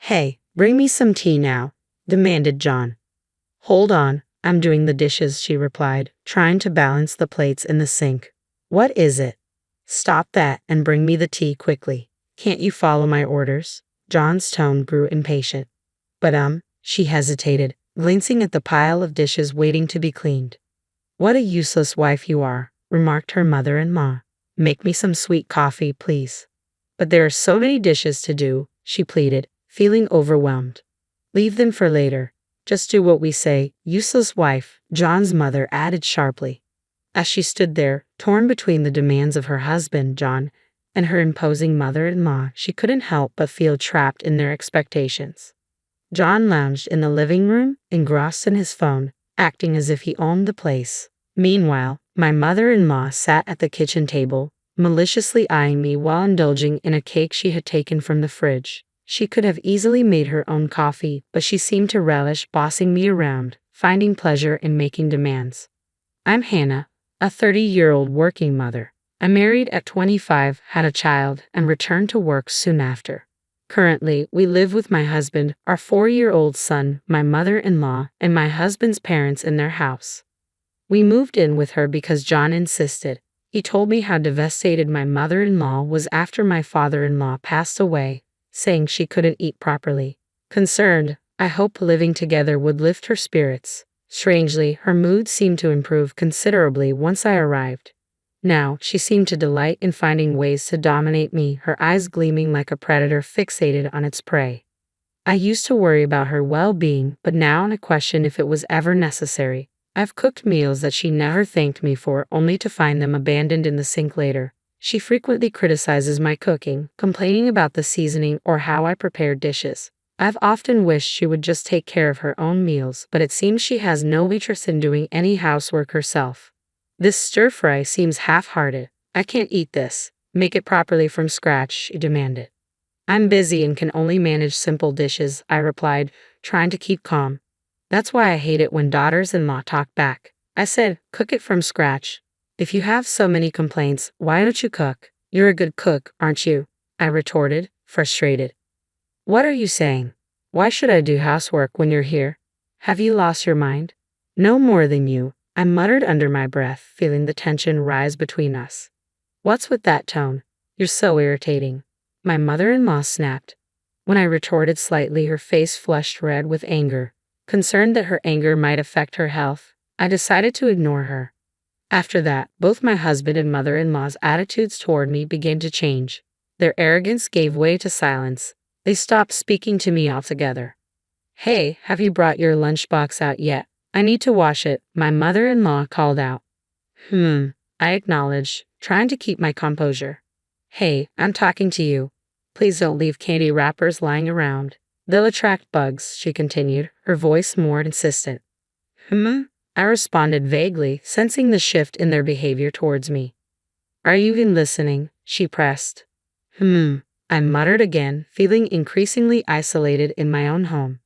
Hey, bring me some tea now, demanded John. Hold on, I'm doing the dishes, she replied, trying to balance the plates in the sink. What is it? Stop that and bring me the tea quickly. Can't you follow my orders? John's tone grew impatient. But she hesitated, glancing at the pile of dishes waiting to be cleaned. What a useless wife you are, remarked her mother-in-law. Make me some sweet coffee, please. But there are so many dishes to do, she pleaded, feeling overwhelmed. Leave them for later. Just do what we say, useless wife, John's mother added sharply. As she stood there, torn between the demands of her husband, John, and her imposing mother-in-law, she couldn't help but feel trapped in their expectations. John lounged in the living room, engrossed in his phone, acting as if he owned the place. Meanwhile, my mother-in-law sat at the kitchen table, maliciously eyeing me while indulging in a cake she had taken from the fridge. She could have easily made her own coffee, but she seemed to relish bossing me around, finding pleasure in making demands. I'm Hannah, a 30-year-old working mother. I married at 25, had a child, and returned to work soon after. Currently, we live with my husband, our 4-year-old son, my mother-in-law, and my husband's parents in their house. We moved in with her because John insisted. He told me how devastated my mother-in-law was after my father-in-law passed away, saying she couldn't eat properly. Concerned, I hoped living together would lift her spirits. Strangely, her mood seemed to improve considerably once I arrived. Now, she seemed to delight in finding ways to dominate me, her eyes gleaming like a predator fixated on its prey. I used to worry about her well-being, but now I question if it was ever necessary. I've cooked meals that she never thanked me for, only to find them abandoned in the sink later. She frequently criticizes my cooking, complaining about the seasoning or how I prepare dishes. I've often wished she would just take care of her own meals, but it seems she has no interest in doing any housework herself. This stir-fry seems half-hearted. I can't eat this. Make it properly from scratch, she demanded. I'm busy and can only manage simple dishes, I replied, trying to keep calm. That's why I hate it when daughters-in-law talk back. I said, cook it from scratch. If you have so many complaints, why don't you cook? You're a good cook, aren't you? I retorted, frustrated. What are you saying? Why should I do housework when you're here? Have you lost your mind? No more than you, I muttered under my breath, feeling the tension rise between us. What's with that tone? You're so irritating. My mother-in-law snapped. When I retorted slightly, her face flushed red with anger. Concerned that her anger might affect her health, I decided to ignore her. After that, both my husband and mother-in-law's attitudes toward me began to change. Their arrogance gave way to silence. They stopped speaking to me altogether. Hey, have you brought your lunchbox out yet? I need to wash it, my mother-in-law called out. I acknowledged, trying to keep my composure. Hey, I'm talking to you. Please don't leave candy wrappers lying around. They'll attract bugs, she continued, her voice more insistent. I responded vaguely, sensing the shift in their behavior towards me. Are you even listening? She pressed. I muttered again, feeling increasingly isolated in my own home.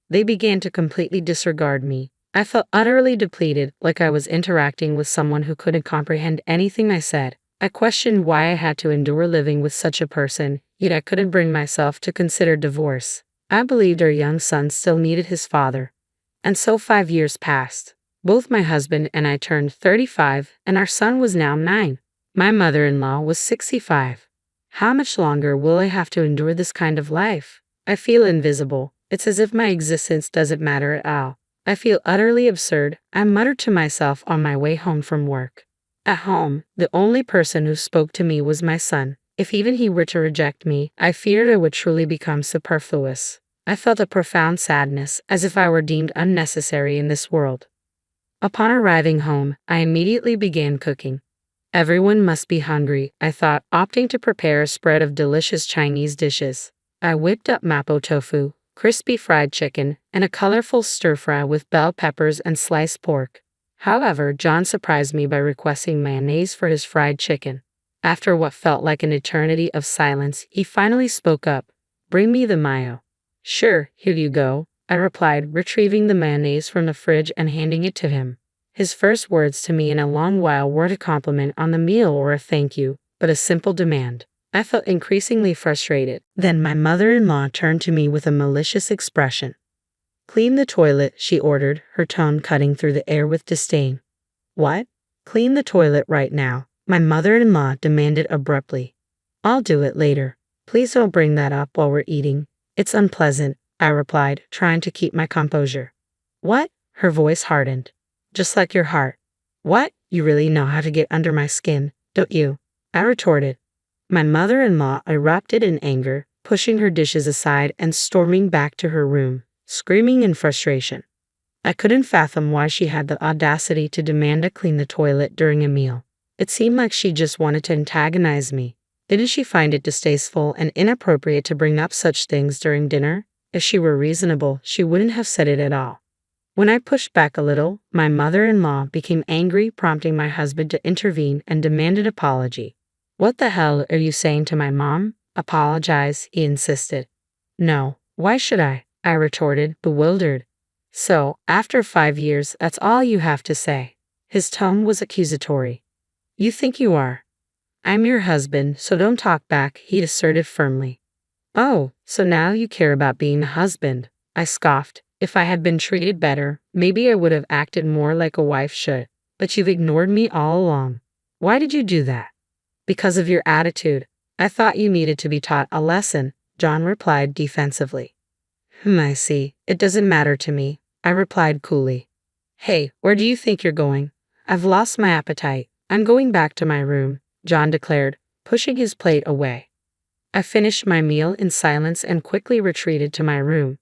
They began to completely disregard me. I felt utterly depleted, like I was interacting with someone who couldn't comprehend anything I said. I questioned why I had to endure living with such a person, yet I couldn't bring myself to consider divorce. I believed our young son still needed his father. And so 5 years passed. Both my husband and I turned 35, and our son was now 9. My mother-in-law was 65. How much longer will I have to endure this kind of life? I feel invisible. It's as if my existence doesn't matter at all. I feel utterly absurd, I muttered to myself on my way home from work. At home, the only person who spoke to me was my son. If even he were to reject me, I feared I would truly become superfluous. I felt a profound sadness, as if I were deemed unnecessary in this world. Upon arriving home, I immediately began cooking. Everyone must be hungry, I thought, opting to prepare a spread of delicious Chinese dishes. I whipped up mapo tofu, crispy fried chicken, and a colorful stir-fry with bell peppers and sliced pork. However, John surprised me by requesting mayonnaise for his fried chicken. After what felt like an eternity of silence, he finally spoke up. Bring me the mayo. Sure, here you go, I replied, retrieving the mayonnaise from the fridge and handing it to him. His first words to me in a long while weren't a compliment on the meal or a thank you, but a simple demand. I felt increasingly frustrated. Then my mother-in-law turned to me with a malicious expression. Clean the toilet, she ordered, her tone cutting through the air with disdain. What? Clean the toilet right now, my mother-in-law demanded abruptly. I'll do it later. Please don't bring that up while we're eating. It's unpleasant, I replied, trying to keep my composure. What? Her voice hardened. Just like your heart. What? You really know how to get under my skin, don't you? I retorted. My mother-in-law erupted in anger, pushing her dishes aside and storming back to her room, screaming in frustration. I couldn't fathom why she had the audacity to demand I clean the toilet during a meal. It seemed like she just wanted to antagonize me. Didn't she find it distasteful and inappropriate to bring up such things during dinner? If she were reasonable, she wouldn't have said it at all. When I pushed back a little, my mother-in-law became angry, prompting my husband to intervene and demanded apology. What the hell are you saying to my mom? Apologize, he insisted. No, why should I? I retorted, bewildered. So, after 5 years, that's all you have to say. His tone was accusatory. You think you are? I'm your husband, so don't talk back, he asserted firmly. Oh, so now you care about being a husband, I scoffed. If I had been treated better, maybe I would have acted more like a wife should. But you've ignored me all along. Why did you do that? Because of your attitude. I thought you needed to be taught a lesson, John replied defensively. I see. It doesn't matter to me, I replied coolly. Hey, where do you think you're going? I've lost my appetite. I'm going back to my room, John declared, pushing his plate away. I finished my meal in silence and quickly retreated to my room.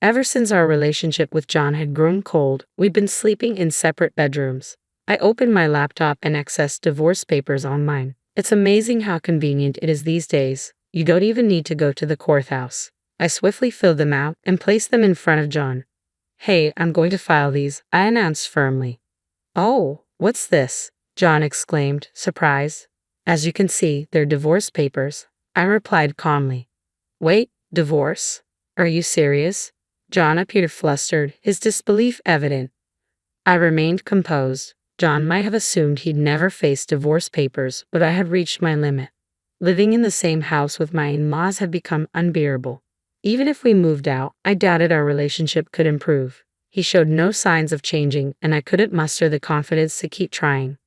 Ever since our relationship with John had grown cold, we'd been sleeping in separate bedrooms. I opened my laptop and accessed divorce papers online. It's amazing how convenient it is these days. You don't even need to go to the courthouse. I swiftly filled them out and placed them in front of John. Hey, I'm going to file these, I announced firmly. Oh, what's this? John exclaimed, surprised. As you can see, they're divorce papers, I replied calmly. Wait, divorce? Are you serious? John appeared flustered, his disbelief evident. I remained composed. John might have assumed he'd never face divorce papers, but I had reached my limit. Living in the same house with my in-laws had become unbearable. Even if we moved out, I doubted our relationship could improve. He showed no signs of changing, and I couldn't muster the confidence to keep trying.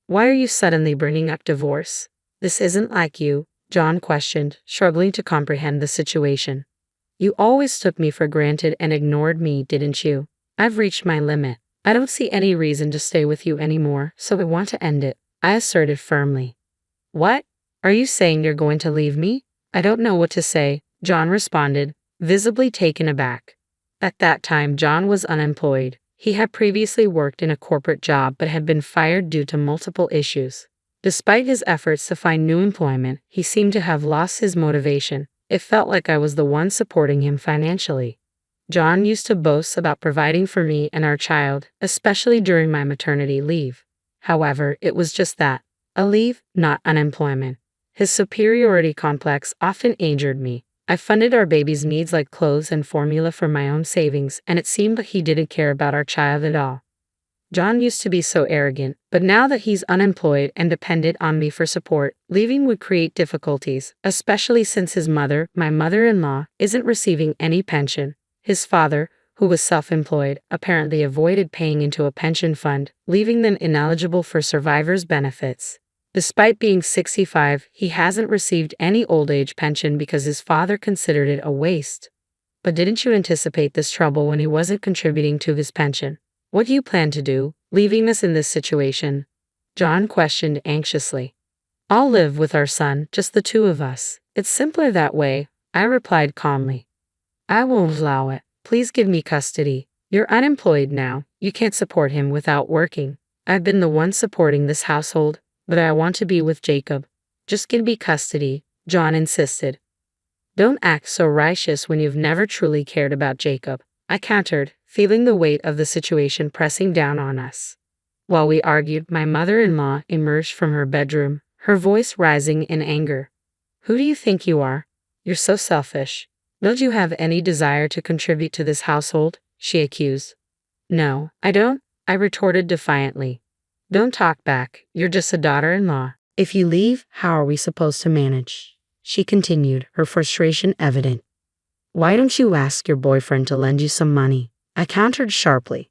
Why are you suddenly bringing up divorce? This isn't like you, John questioned, struggling to comprehend the situation. You always took me for granted and ignored me, didn't you? I've reached my limit. I don't see any reason to stay with you anymore, so I want to end it, I asserted firmly. What? Are you saying you're going to leave me? I don't know what to say, John responded, visibly taken aback. At that time, John was unemployed. He had previously worked in a corporate job but had been fired due to multiple issues. Despite his efforts to find new employment, he seemed to have lost his motivation. It felt like I was the one supporting him financially. John used to boast about providing for me and our child, especially during my maternity leave. However, it was just that, a leave, not unemployment. His superiority complex often injured me. I funded our baby's needs like clothes and formula from my own savings, and it seemed like he didn't care about our child at all. John used to be so arrogant, but now that he's unemployed and dependent on me for support, leaving would create difficulties, especially since his mother, my mother-in-law, isn't receiving any pension. His father, who was self-employed, apparently avoided paying into a pension fund, leaving them ineligible for survivors' benefits. Despite being 65, he hasn't received any old age pension because his father considered it a waste. But didn't you anticipate this trouble when he wasn't contributing to his pension? What do you plan to do, leaving us in this situation? John questioned anxiously. I'll live with our son, just the two of us. It's simpler that way, I replied calmly. I won't allow it. Please give me custody. You're unemployed now. You can't support him without working. I've been the one supporting this household, but I want to be with Jacob. Just give me custody, John insisted. Don't act so righteous when you've never truly cared about Jacob, I countered, feeling the weight of the situation pressing down on us. While we argued, my mother-in-law emerged from her bedroom, her voice rising in anger. Who do you think you are? You're so selfish. Don't you have any desire to contribute to this household? She accused. No, I don't, I retorted defiantly. Don't talk back, you're just a daughter-in-law. If you leave, how are we supposed to manage? She continued, her frustration evident. Why don't you ask your boyfriend to lend you some money? I countered sharply.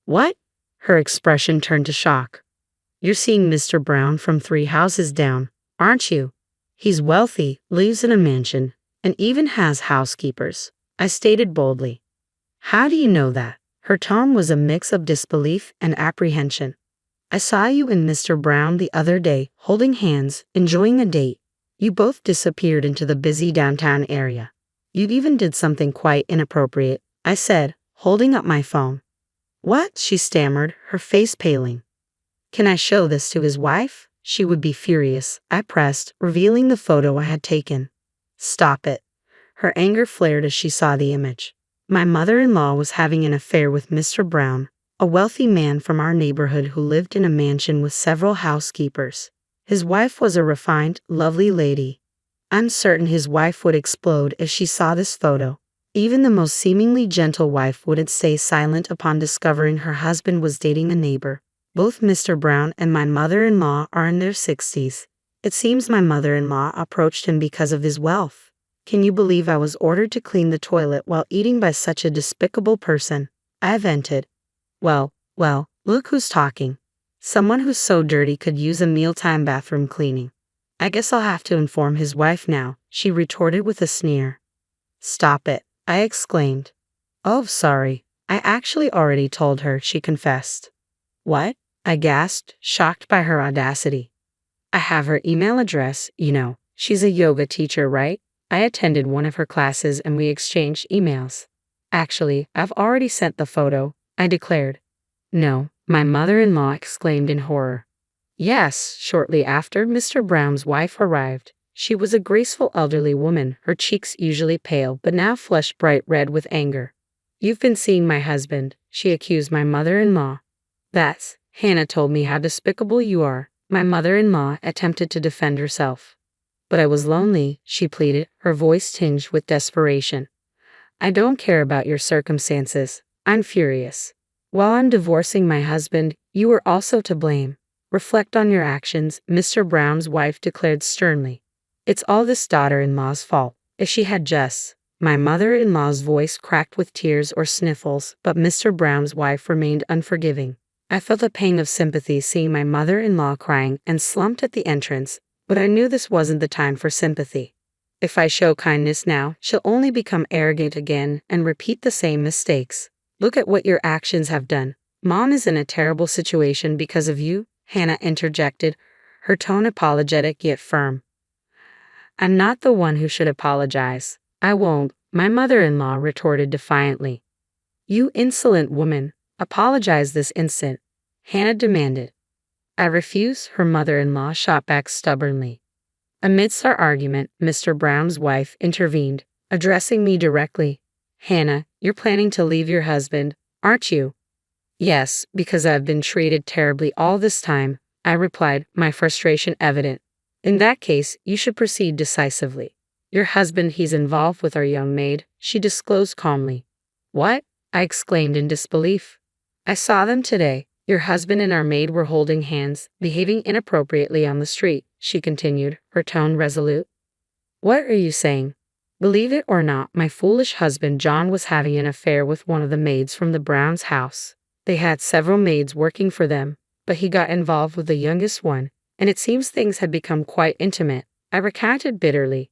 What? Her expression turned to shock. You're seeing Mr. Brown from 3 houses down, aren't you? He's wealthy, lives in a mansion, and even has housekeepers, I stated boldly. How do you know that? Her tone was a mix of disbelief and apprehension. I saw you and Mr. Brown the other day, holding hands, enjoying a date. You both disappeared into the busy downtown area. You even did something quite inappropriate, I said, holding up my phone. What? She stammered, her face paling. Can I show this to his wife? She would be furious, I pressed, revealing the photo I had taken. Stop it. Her anger flared as she saw the image. My mother-in-law was having an affair with Mr. Brown, a wealthy man from our neighborhood who lived in a mansion with several housekeepers. His wife was a refined, lovely lady. I'm certain his wife would explode if she saw this photo. Even the most seemingly gentle wife wouldn't stay silent upon discovering her husband was dating a neighbor. Both Mr. Brown and my mother-in-law are in their 60s. It seems my mother-in-law approached him because of his wealth. Can you believe I was ordered to clean the toilet while eating by such a despicable person? I vented. Well, look who's talking. Someone who's so dirty could use a mealtime bathroom cleaning. I guess I'll have to inform his wife now, she retorted with a sneer. Stop it, I exclaimed. Oh, sorry. I actually already told her, she confessed. What? I gasped, shocked by her audacity. I have her email address, you know. She's a yoga teacher, right? I attended one of her classes and we exchanged emails. Actually, I've already sent the photo, I declared. No, my mother-in-law exclaimed in horror. Yes, shortly after, Mr. Brown's wife arrived. She was a graceful elderly woman, her cheeks usually pale but now flushed bright red with anger. You've been seeing my husband, she accused my mother-in-law. That's, Hannah told me how despicable you are. My mother-in-law attempted to defend herself. But I was lonely, she pleaded, her voice tinged with desperation. I don't care about your circumstances. I'm furious. While I'm divorcing my husband, you were also to blame. Reflect on your actions, Mr. Brown's wife declared sternly. It's all this daughter-in-law's fault. If she had just... My mother-in-law's voice cracked with tears or sniffles, but Mr. Brown's wife remained unforgiving. I felt a pang of sympathy seeing my mother-in-law crying and slumped at the entrance, but I knew this wasn't the time for sympathy. If I show kindness now, she'll only become arrogant again and repeat the same mistakes. Look at what your actions have done. Mom is in a terrible situation because of you, Hannah interjected, her tone apologetic yet firm. I'm not the one who should apologize. I won't, my mother-in-law retorted defiantly. You insolent woman, apologize this instant, Hannah demanded. I refuse, her mother-in-law shot back stubbornly. Amidst our argument, Mr. Brown's wife intervened, addressing me directly. Hannah, you're planning to leave your husband, aren't you? Yes, because I've been treated terribly all this time, I replied, my frustration evident. In that case, you should proceed decisively. Your husband, he's involved with our young maid, she disclosed calmly. What? I exclaimed in disbelief. I saw them today. Your husband and our maid were holding hands, behaving inappropriately on the street, she continued, her tone resolute. What are you saying? Believe it or not, my foolish husband John was having an affair with one of the maids from the Browns' house. They had several maids working for them, but he got involved with the youngest one, and it seems things had become quite intimate, I recounted bitterly.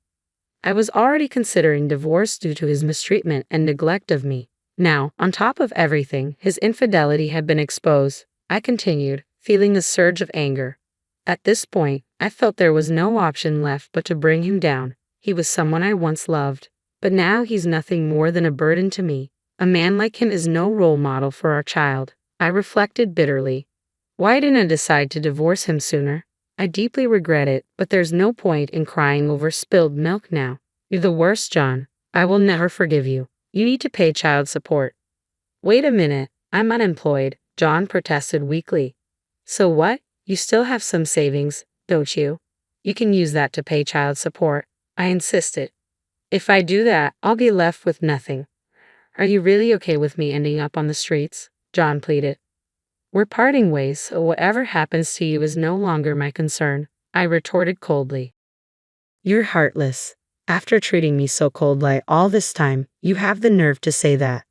I was already considering divorce due to his mistreatment and neglect of me. Now, on top of everything, his infidelity had been exposed, I continued, feeling a surge of anger. At this point, I felt there was no option left but to bring him down. He was someone I once loved, but now he's nothing more than a burden to me. A man like him is no role model for our child, I reflected bitterly. Why didn't I decide to divorce him sooner? I deeply regret it, but there's no point in crying over spilled milk now. You're the worst, John. I will never forgive you. You need to pay child support. Wait a minute, I'm unemployed, John protested weakly. So what? You still have some savings, don't you? You can use that to pay child support, I insisted. If I do that, I'll be left with nothing. Are you really okay with me ending up on the streets? John pleaded. We're parting ways, so whatever happens to you is no longer my concern, I retorted coldly. You're heartless. After treating me so coldly all this time, you have the nerve to say that.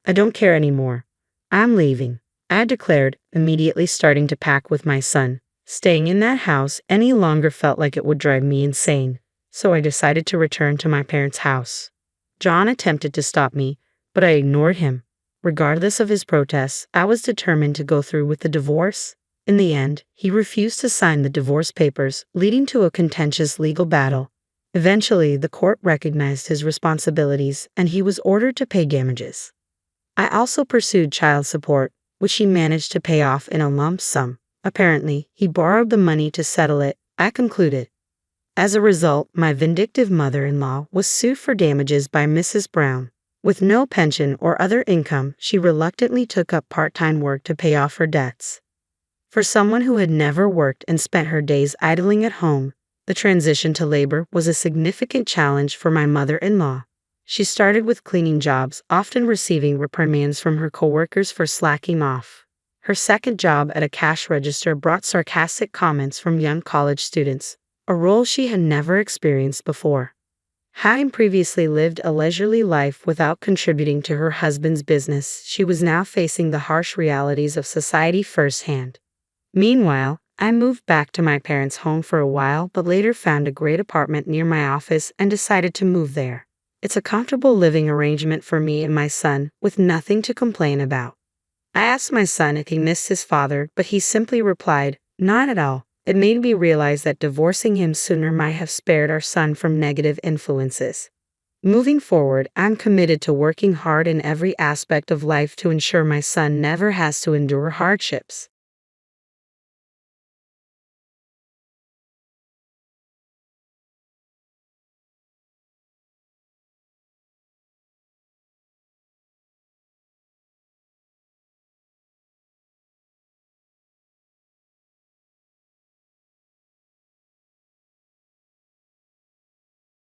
I don't care anymore. I'm leaving, I declared, immediately starting to pack with my son. Staying in that house any longer felt like it would drive me insane, so I decided to return to my parents' house. John attempted to stop me, but I ignored him. Regardless of his protests, I was determined to go through with the divorce. In the end, he refused to sign the divorce papers, leading to a contentious legal battle. Eventually, the court recognized his responsibilities and he was ordered to pay damages. I also pursued child support, which he managed to pay off in a lump sum. Apparently, he borrowed the money to settle it, I concluded. As a result, my vindictive mother-in-law was sued for damages by Mrs. Brown. With no pension or other income, she reluctantly took up part-time work to pay off her debts. For someone who had never worked and spent her days idling at home, the transition to labor was a significant challenge for my mother-in-law. She started with cleaning jobs, often receiving reprimands from her coworkers for slacking off. Her second job at a cash register brought sarcastic comments from young college students, a role she had never experienced before. Having previously lived a leisurely life without contributing to her husband's business, she was now facing the harsh realities of society firsthand. Meanwhile, I moved back to my parents' home for a while but later found a great apartment near my office and decided to move there. It's a comfortable living arrangement for me and my son, with nothing to complain about. I asked my son if he missed his father, but he simply replied, "Not at all." It made me realize that divorcing him sooner might have spared our son from negative influences. Moving forward, I'm committed to working hard in every aspect of life to ensure my son never has to endure hardships.